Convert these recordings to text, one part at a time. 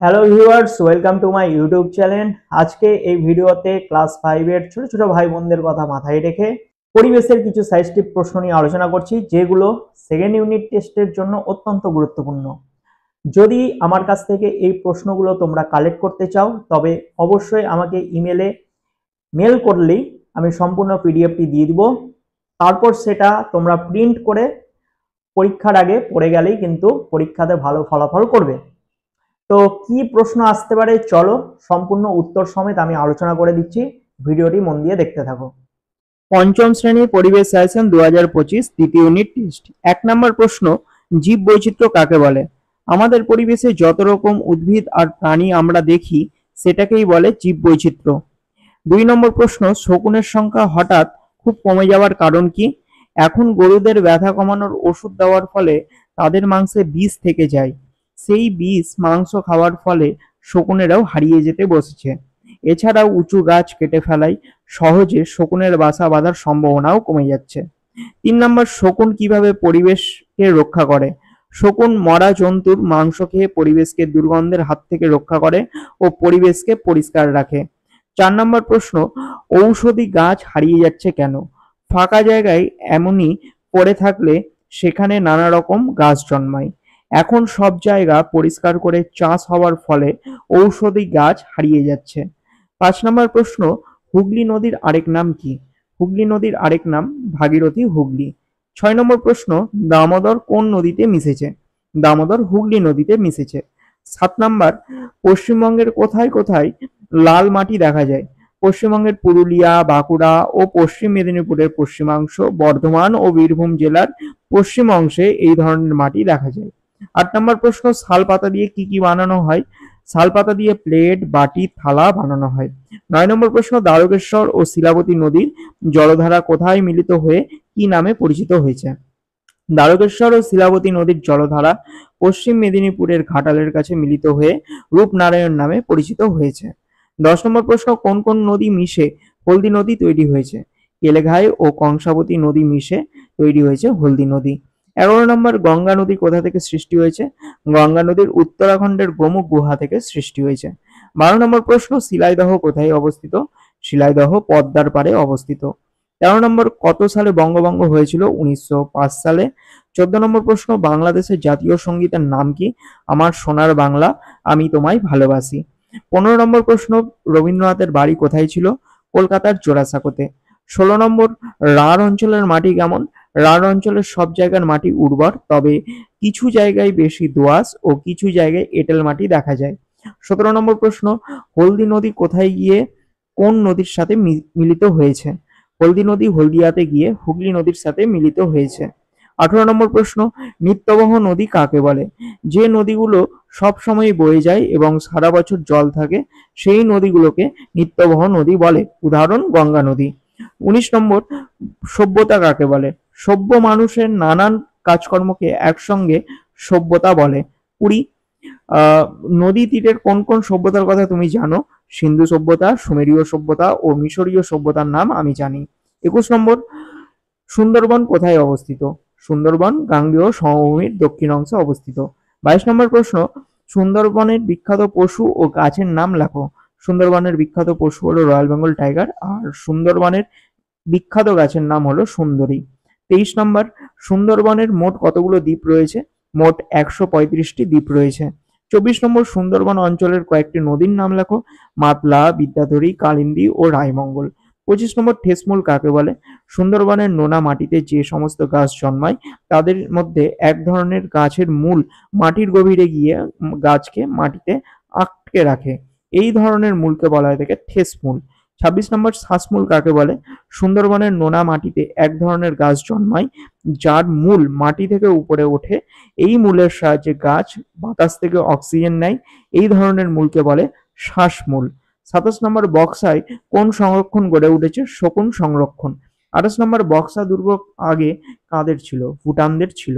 Hello viewers, welcome to my YouTube channel. আজকে এই ভিডিওতে ক্লাস 5 এর ছোট ছোট ভাই বোনদের কথা মাথায় রেখে পরিবেশের কিছু সাজেস্টিভ প্রশ্ন নিয়ে আলোচনা করছি, যেগুলো সেকেন্ড ইউনিট টেস্টের জন্য অত্যন্ত গুরুত্বপূর্ণ। যদি আমার কাছ থেকে এই প্রশ্নগুলো তোমরা কালেক্ট করতে চাও, তবে অবশ্যই আমাকে ইমেলে মেল করলেই আমি সম্পূর্ণ পিডিএফটি দিয়ে দিব। তারপর সেটা তোমরা প্রিন্ট করে পরীক্ষার আগে পড়ে গেলেই কিন্তু পরীক্ষাতে ভালো ফলাফল করবে। তো কি প্রশ্ন আসতে পারে, চলো সম্পূর্ণ উত্তর সমেত আমি আলোচনা করে দিচ্ছি। ভিডিওটি মন দিয়ে দেখতে থাকো। পঞ্চম শ্রেণীর পরিবেশ সাজেশন 2025 দ্বিতীয় ইউনিট টেস্ট। 1 নম্বর প্রশ্ন, জীব বৈচিত্র্য কাকে বলে? আমাদের পরিবেশে যত রকম উদ্ভিদ আর প্রাণী আমরা দেখি সেটাকেই বলে জীব বৈচিত্র্য। 2 নম্বর প্রশ্ন, শকুনের সংখ্যা হঠাৎ খুব কমে যাওয়ার কারণ কি? এখন গরুদের ব্যথা কমানোর ওষুধ দেওয়ার ফলে তাদের মাংসে বিষ থেকে যায়। সেই বিষ মাংস খাওয়ার ফলে শকুনেরাও হারিয়ে যেতে বসেছে। এছাড়াও উঁচু গাছ কেটে ফেলায় সহজে শকুনের বাসা বাঁধার সম্ভাবনাও কমে যাচ্ছে। 3 নম্বর, শকুন কিভাবে পরিবেশকে রক্ষা করে? শকুন মরা জন্তুর মাংস খেয়ে পরিবেশকে দুর্গন্ধের হাত থেকে রক্ষা করে ও পরিবেশকে পরিষ্কার রাখে। 4 নম্বর প্রশ্ন, ঔষধি গাছ হারিয়ে যাচ্ছে কেন? ফাঁকা জায়গায় এমনই পড়ে থাকলে সেখানে নানা রকম গাছ জন্মায়। এখন সব জায়গা পরিষ্কার করে চাষ হওয়ার ফলে ঔষধি গাছ হারিয়ে যাচ্ছে। 5 নম্বর প্রশ্ন, হুগলি নদীর আরেক নাম কি? হুগলি নদীর আরেক নাম ভাগীরথী হুগলি। 6 নম্বর প্রশ্ন, দামোদর কোন নদীতে মিশেছে? দামোদর হুগলি নদীতে মিশেছে। 7 নম্বর, পশ্চিমবঙ্গের কোথায় কোথায় লাল মাটি দেখা যায়? পশ্চিমবঙ্গের পুরুলিয়া, বাঁকুড়া ও পশ্চিম মেদিনীপুরের পশ্চিমাংশ, বর্ধমান ও বীরভূম জেলার পশ্চিম অংশে এই ধরনের মাটি দেখা যায়। 8 নম্বর প্রশ্ন, শাল পাতা দিয়ে কি কি বানানো হয়? শাল পাতা দিয়ে প্লেট, বাটি, থালা বানানো হয়। 9 নম্বর প্রশ্ন, দ্বারকেশ্বর ও শিলাবতী নদীর জলধারা কোথায় মিলিত হয়ে কি নামে পরিচিত হয়েছে? দ্বারকেশ্বর ও শিলাবতী নদীর জলধারা পশ্চিম মেদিনীপুরের ঘাটালের কাছে মিলিত হয়ে রূপনারায়ণ নামে পরিচিত হয়েছে। 10 নম্বর প্রশ্ন, কোন কোন নদী মিশে হলদি নদী তৈরি হয়েছে? কেলেঘাই ও কংসাবতী নদী মিশে তৈরি হয়েছে হলদি নদী। 11 নম্বর, গঙ্গা নদী কোথা থেকে সৃষ্টি হয়েছে? গঙ্গা নদীর উত্তরাখণ্ডের গোমুখ গুহা থেকে সৃষ্টি হয়েছে। 12 নম্বর প্রশ্ন, শিলাইদহ কোথায় অবস্থিত? শিলাইদহ পদ্মার পাড়ে অবস্থিত। 13 নম্বর, কত সালে বঙ্গভঙ্গ হয়েছিল? 1905 সালে। 14 নম্বর প্রশ্ন, বাংলাদেশের জাতীয় সঙ্গীতের নাম কি? আমার সোনার বাংলা, আমি তোমায় ভালোবাসি। 15 নম্বর প্রশ্ন, রবীন্দ্রনাথের বাড়ি কোথায় ছিল? কলকাতার জোড়াসাঁকোতে। 16 নম্বর, রাঢ় অঞ্চলের মাটি কেমন? রাঢ় অঞ্চলের সব জায়গার মাটি উর্বর, তবে কিছু জায়গায় বেশি দোআঁশ ও কিছু জায়গায় এঁটেল মাটি দেখা যায়। 17 নম্বর প্রশ্ন, হলদি নদী কোথায় গিয়ে কোন নদীর সাথে মিলিত হয়েছে? হলদি নদী হলদিয়াতে গিয়ে হুগলি নদীর সাথে মিলিত হয়েছে। 18 নম্বর প্রশ্ন, নিত্যবহ নদী কাকে বলে? যে নদীগুলো সব সময় বয়ে যায় এবং সারা বছর জল থাকে সেই নদীগুলোকে নিত্যবহ নদী বলে। উদাহরণ, গঙ্গা নদী। 19 নম্বর, সভ্যতা কাকে বলে? সভ্য মানুষের নানান কাজকর্মকে একসঙ্গে সভ্যতা বলে। 20, নদী তীরের কোন কোন সভ্যতার কথা তুমি জানো? সিন্ধু সভ্যতা, সুমেরীয় সভ্যতা ও মিশরীয় সভ্যতার নাম আমি জানি। 21 নম্বর, সুন্দরবন কোথায় অবস্থিত? সুন্দরবন গাঙ্গেয় সমভূমির দক্ষিণ অংশে অবস্থিত। 22 নম্বর প্রশ্ন, সুন্দরবনের বিখ্যাত পশু ও গাছের নাম লেখো। সুন্দরবনের বিখ্যাত পশু হলো রয়্যাল বেঙ্গল টাইগার, আর সুন্দরবনের বিখ্যাত গাছের নাম হলো সুন্দরী। 23 নম্বর, সুন্দরবনের মোট কতগুলো দ্বীপ রয়েছে? মোট 135টি দ্বীপ রয়েছে। 24 নম্বর, সুন্দরবন অঞ্চলের কয়েকটি নদীর নাম লেখো। মাতলা, বিদ্যাধরী, কালিন্দী ও রায়মঙ্গল। 25 নম্বর, ঠেসমূল কাকে বলে? সুন্দরবনের নোনা মাটিতে যে সমস্ত গাছ জন্মায় তাদের মধ্যে এক ধরনের গাছের মূল মাটির গভীরে গিয়ে গাছকে মাটিতে আটকে রাখে। এই ধরনের মূলকে বলা হয়ে থাকে ঠেসমূল। 26 নম্বর, শ্বাসমূল কাকে বলে? সুন্দরবনের নোনা মাটিতে এক ধরনের গাছ জন্মায় যার মূল মাটি থেকে উপরে ওঠে। এই মূলের সাহায্যে গাছ বাতাস থেকে অক্সিজেন নেয়। এই ধরনের মূলকে বলে শ্বাসমূল। 27 নম্বর, বক্সায় কোন সংরক্ষণ গড়ে উঠেছে? শকুন সংরক্ষণ। 28 নম্বর, বক্সা দুর্গ আগে কাদের ছিল? ভুটানদের ছিল।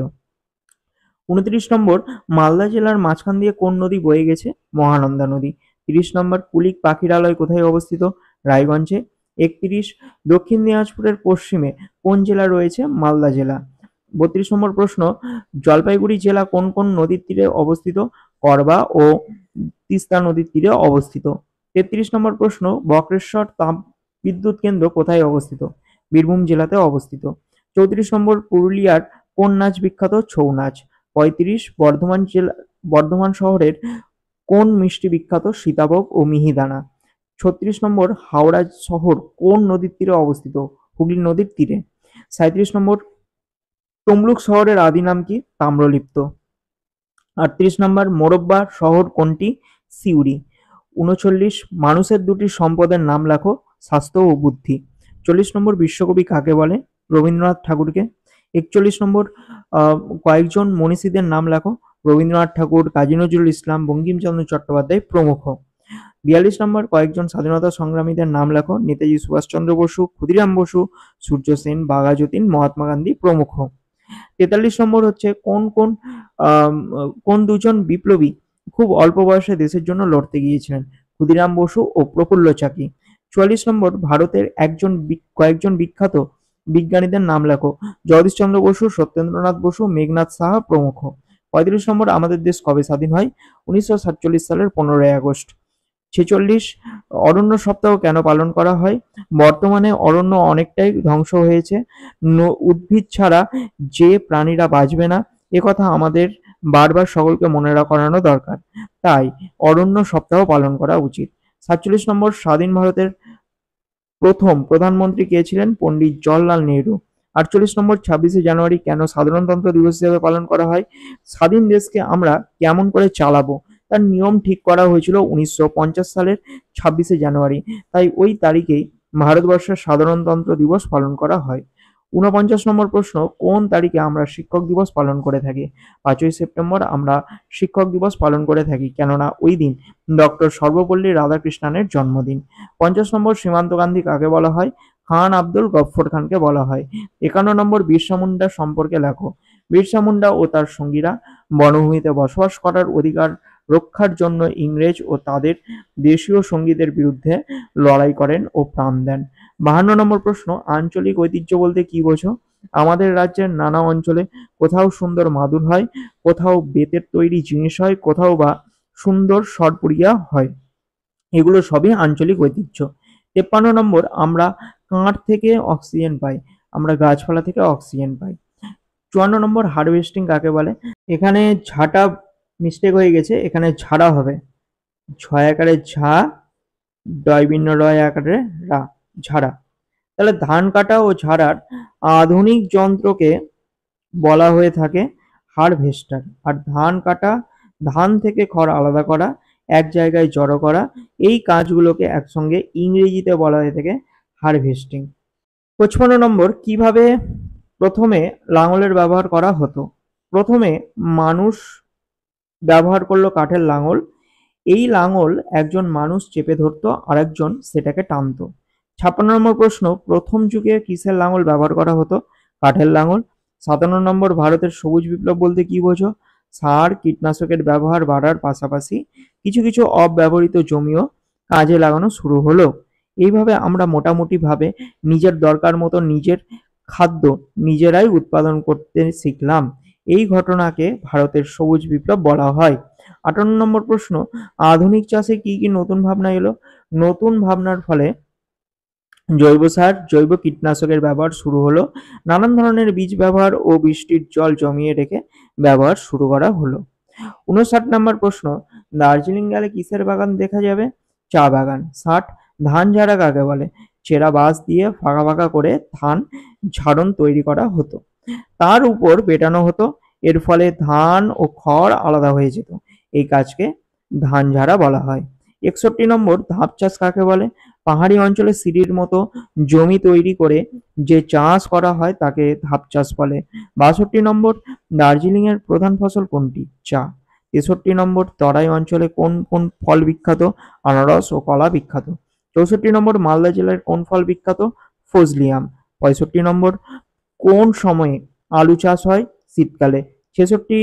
29 নম্বর, মালদা জেলার মাঝখান দিয়ে কোন নদী বয়ে গেছে? মহানন্দা নদী। 30 নম্বর, কুলিক পাখিরালয় কোথায় অবস্থিত? রায়গঞ্জে। 31, দক্ষিণ দিনাজপুরের পশ্চিমে কোন জেলা রয়েছে? মালদা জেলা। 32 নম্বর প্রশ্ন, জলপাইগুড়ি জেলা কোন কোন নদীর তীরে অবস্থিত? করবা ও তিস্তা নদীর তীরে অবস্থিত। 33 নম্বর প্রশ্ন, বক্রেশ্বর তাপবিদ্যুৎ কেন্দ্র কোথায় অবস্থিত? বীরভূম জেলাতে অবস্থিত। 34 নম্বর, পুরুলিয়ার কোন নাচ বিখ্যাত? ছৌ নাচ। 35, বর্ধমান শহরের কোন মিষ্টি বিখ্যাত? সীতাভোগ ও মিহিদানা। 36 নম্বর, হাওড়া শহর কোন নদীর তীরে অবস্থিত? হুগলি নদীর তীরে। 37 নম্বর, তমলুক শহরের আদি নাম কি? তাম্রলিপ্ত। 38 নম্বর, মোরব্বা শহর কোনটি? সিউড়ি। 39, মানুষের দুটি সম্পদের নাম লেখো। স্বাস্থ্য ও বুদ্ধি। 40 নম্বর, বিশ্বকবি কাকে বলে? রবীন্দ্রনাথ ঠাকুরকে। 41 নম্বর, কয়েকজন মনীষীদের নাম লেখো। রবীন্দ্রনাথ ঠাকুর, কাজী নজরুল ইসলাম, বঙ্কিমচন্দ্র চট্টোপাধ্যায় প্রমুখ। 42 নম্বর, কয়েকজন স্বাধীনতা সংগ্রামীদের নাম লেখো। নেতাজি সুভাষচন্দ্র বসু, ক্ষুদিরাম বসু, সূর্য সেন, বাঘা যতীন, মহাত্মা গান্ধী প্রমুখ। 43 নম্বর হচ্ছে কোন দুজন বিপ্লবী খুব অল্প বয়সে দেশের জন্য লড়তে গিয়েছিলেন? ক্ষুদিরাম বসু ও প্রফুল্ল চাকি। 44 নম্বর, ভারতের কয়েকজন বিখ্যাত বিজ্ঞানীদের নাম লেখো। জগদীশচন্দ্র বসু, সত্যেন্দ্রনাথ বসু, মেঘনাথ সাহা প্রমুখ। 35 নম্বর, আমাদের দেশ কবে স্বাধীন হয়? 1947 সালের 15ই আগস্ট। 46, অরণ্য সপ্তাহ কেন পালন করা হয়? বর্তমানে অরণ্য অনেকটাই ধ্বংস হয়েছে, উদ্ভিদ ছাড়া যে প্রাণীরা বাঁচবে না, একথা আমাদের বারবার সকলকে মনে করানো দরকার, তাই অরণ্য সপ্তাহ পালন করা উচিত। 47 নম্বর, স্বাধীন ভারতের প্রথম প্রধানমন্ত্রী কে ছিলেন? পণ্ডিত জওহরলাল নেহরু। 48 নম্বর, 26শে জানুয়ারি কেন সাধারণতন্ত্র দিবস হিসেবে পালন করা হয়? স্বাধীন দেশকে আমরা কেমন করে চালাবো তার নিয়ম ঠিক করা হয়েছিল 1950 সালের 26শে জানুয়ারি, তাই ওই তারিখেই ভারতবর্ষের সাধারণতন্ত্র দিবস পালন করা হয়। 49 নম্বর প্রশ্ন, কোন তারিখে আমরা শিক্ষক দিবস পালন করে থাকি? 5ই সেপ্টেম্বর আমরা শিক্ষক দিবস পালন করে থাকি, কেননা ওই দিন ডক্টর সর্বপল্লী রাধাকৃষ্ণনের জন্মদিন। 50 নম্বর, সীমান্ত গান্ধী কাকে বলা হয়? খান আব্দুল গফফর খানকে বলা হয়। 51 নম্বর, বিরসা মুন্ডা সম্পর্কে লেখো। বিরসা মুন্ডা ও তার সঙ্গীরা বনভূমিতে বসবাস করার অধিকার রক্ষার জন্য ইংরেজ ও তাদের দেশীয় সঙ্গীদের বিরুদ্ধে লড়াই করেন ও প্রাণ দেন। 52 নম্বর প্রশ্ন, আঞ্চলিক ঐতিহ্য বলতে কি বোঝো? আমাদের রাজ্যের নানা অঞ্চলে কোথাও সুন্দর মাদুর হয়, কোথাও বেতের তৈরি জিনিস হয়, কোথাও বা সুন্দর সরপুরিয়া হয়, এগুলো সবই আঞ্চলিক ঐতিহ্য। 53 নম্বর, আমরা কাঠ থেকে অক্সিজেন পাই, আমরা গাছপালা থেকে অক্সিজেন পাই। 54 নম্বর, হারভেস্টিং কাকে বলে? এখানে ঝাঁটা মিস্টেক হয়ে গেছে, এখানে ঝাড়া হবে। ছয় আকারে ঝা, ডয়বিন্ন রয় আকারে রা, ঝাড়া। তাহলে ধান কাটা ও ঝাড়ার আধুনিক যন্ত্রকে বলা হয়ে থাকে হারভেস্টার। আর ধান কাটা, ধান থেকে খড় আলাদা করা, এক জায়গায় জড়ো করা, এই কাজগুলোকে একসঙ্গে ইংরেজিতে বলা হয়ে থাকে হারভেস্টিং। 55 নম্বর, কিভাবে প্রথমে লাঙলের ব্যবহার করা হতো? প্রথমে মানুষ ব্যবহার করলো কাঠের লাঙল। এই লাঙল একজন মানুষ চেপে ধরতো, আরেকজন সেটাকে টানতো। 56 নম্বর প্রশ্ন, প্রথম যুগে কিসের লাঙল ব্যবহার করা হতো? কাঠের লাঙল। 57 নম্বর, ভারতের সবুজ বিপ্লব বলতে কি বোঝো? সার কীটনাশকের ব্যবহার বাড়ার পাশাপাশি কিছু কিছু অব্যবহৃত জমিও কাজে লাগানো শুরু হলো। এইভাবে আমরা মোটামুটি ভাবে নিজের দরকার মতো নিজের খাদ্য নিজেরাই উৎপাদন করতে শিখলাম। এই ঘটনাকে ভারতের সবুজ বিপ্লব বলা হয়। 58 নম্বর প্রশ্ন, আধুনিক চাষে কি কি নতুন ভাবনা এলো? নতুন ভাবনার ফলে জৈব সার, জৈব কীটনাশকের ব্যবহার শুরু হলো, নানান ধরনের বীজ ব্যবহার ও বৃষ্টির জল জমিয়ে রেখে ব্যবহার শুরু করা হলো। 59 নম্বর প্রশ্ন, দার্জিলিং গেলে কিসের বাগান দেখা যাবে? চা বাগান। 60, ধান ঝাড়া কাকে বলে? চেরা বাঁশ দিয়ে ফাঁকা ফাঁকা করে ধান ঝাড়ন তৈরি করা হতো, তার উপর পেটানো হতো, এর ফলে ধান ও খড় আলাদা হয়ে যেত, এই কাজকে ধান ঝাড়া বলা হয়। 61 নম্বর, ধাপ চাষ কাকে বলে? পাহাড়ি অঞ্চলে সিঁড়ির মতো জমি তৈরি করে যে চাষ করা হয় তাকে ধাপ চাষ বলে। 62 নম্বর, দার্জিলিং এর প্রধান ফসল কোনটি? চা। 63 নম্বর, তরাই অঞ্চলে কোন কোন ফল বিখ্যাত? আনারস ও কলা বিখ্যাত। 64 নম্বর, মালদা জেলার কোন ফল বিখ্যাত? ফজলি আম। 65 নম্বর, কোন সময়ে আলু চাষ হয়? শীতকালে। 66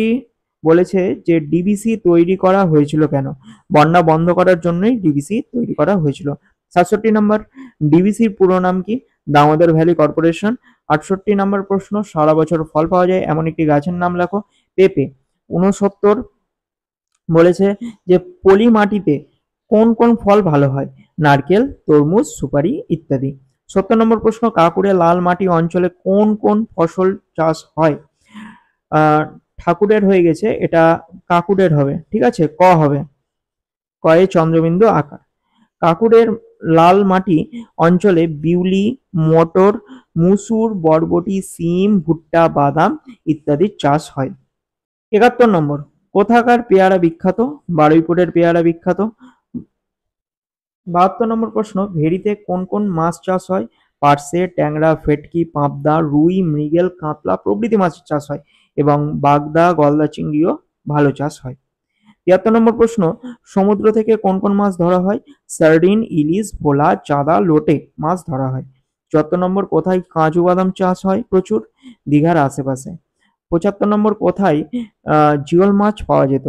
বলেছে যে ডিবিসি তৈরি করা হয়েছিল কেন? বন্যা বন্ধ করার জন্যই ডিবিসি তৈরি করা হয়েছিল। 67 নম্বর, ডিবিসির পুরো নাম কি? Damodar valley corporation. 68 নম্বর প্রশ্ন, সারা বছর ফল পাওয়া যায় এমন একটি গাছের নাম লেখো। পেঁপে। 69, বলেছে যে পলি মাটিতে কোন কোন ফল ভালো হয়? নারকেল, তরমুজ, সুপারি ইত্যাদি। 70 নম্বর প্রশ্ন, কাঁকুড়ে লাল মাটি অঞ্চলে কোন কোন ফসল চাষ হয়? ঠাকুরের হয়ে গেছে, এটা কাকুরের হবে, ঠিক আছে, ক হবে, কয়ে চন্দ্রবিন্দু আকার। কাকুরের লাল মাটি অঞ্চলে বিউলি, মটর, মুসুর, বরবটি, সিম, ভুট্টা, বাদাম ইত্যাদির চাষ হয়। 71 নম্বর, কোথাকার পেয়ারা বিখ্যাত? বারুইপুরের পেয়ারা বিখ্যাত। 72 নম্বর প্রশ্ন, ভেরিতে কোন কোন মাছ চাষ হয়? পার্সে, ট্যাংরা, ভেটকি, পাবদা, রুই, মৃগেল, কাতলা প্রভৃতি মাছের চাষ হয় এবং বাগদা, গলদা চিংড়িও ভালো চাষ হয়। 73 নম্বর প্রশ্ন, সমুদ্র থেকে কোন কোন মাছ ধরা হয়? সার্ডিন, ইলিশ, ভোলা, চাঁদা, লোটে মাছ ধরা হয়। 74 নম্বর, কোথায় কাজু বাদাম চাষ হয় প্রচুর? দীঘার আশেপাশে। 75 নম্বর, কোথায় জিওল মাছ পাওয়া যেত?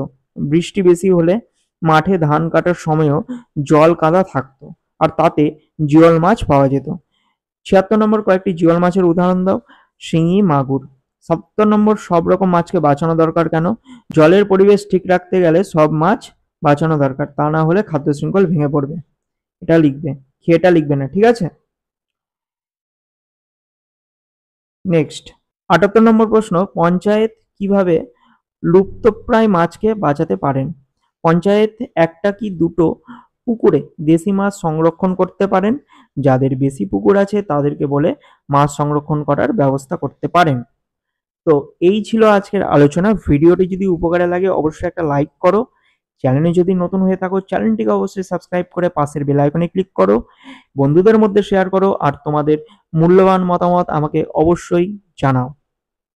বৃষ্টি বেশি হলে মাঠে ধান কাটার সময়ও জল কাদা থাকতো আর তাতে জিওল মাছ পাওয়া যেত। 76 নম্বর, কয়েকটি জিওল মাছের উদাহরণ দাও। শিঙি, মাগুর। 70 নম্বর, সব রকম মাছকে বাঁচানো দরকার কেন? জলের পরিবেশ ঠিক রাখতে গেলে সব মাছ বাঁচানো দরকার, তা না হলে খাদ্য শৃঙ্খল ভেঙে পড়বে। এটা লিখবে, খেয়েটা লিখবে না, ঠিক আছে। নেক্সট 78 নম্বর প্রশ্ন, পঞ্চায়েত কিভাবে লুপ্তপ্রায় মাছকে বাঁচাতে পারেন? পঞ্চায়েত একটা কি দুটো পুকুরে দেশি মাছ সংরক্ষণ করতে পারেন। যাদের বেশি পুকুর আছে তাদেরকে বলে মাছ সংরক্ষণ করার ব্যবস্থা করতে পারেন। তো এই ছিল আজকের আলোচনা। ভিডিওটি যদি উপকারে লাগে অবশ্যই একটা লাইক করো। চ্যানেলে যদি নতুন হয়ে থাকো চ্যানেলটিকে অবশ্যই সাবস্ক্রাইব করে পাশের বেল আইকনে ক্লিক করো, বন্ধুদের মধ্যে শেয়ার করো আর তোমাদের মূল্যবান মতামত আমাকে অবশ্যই জানাও।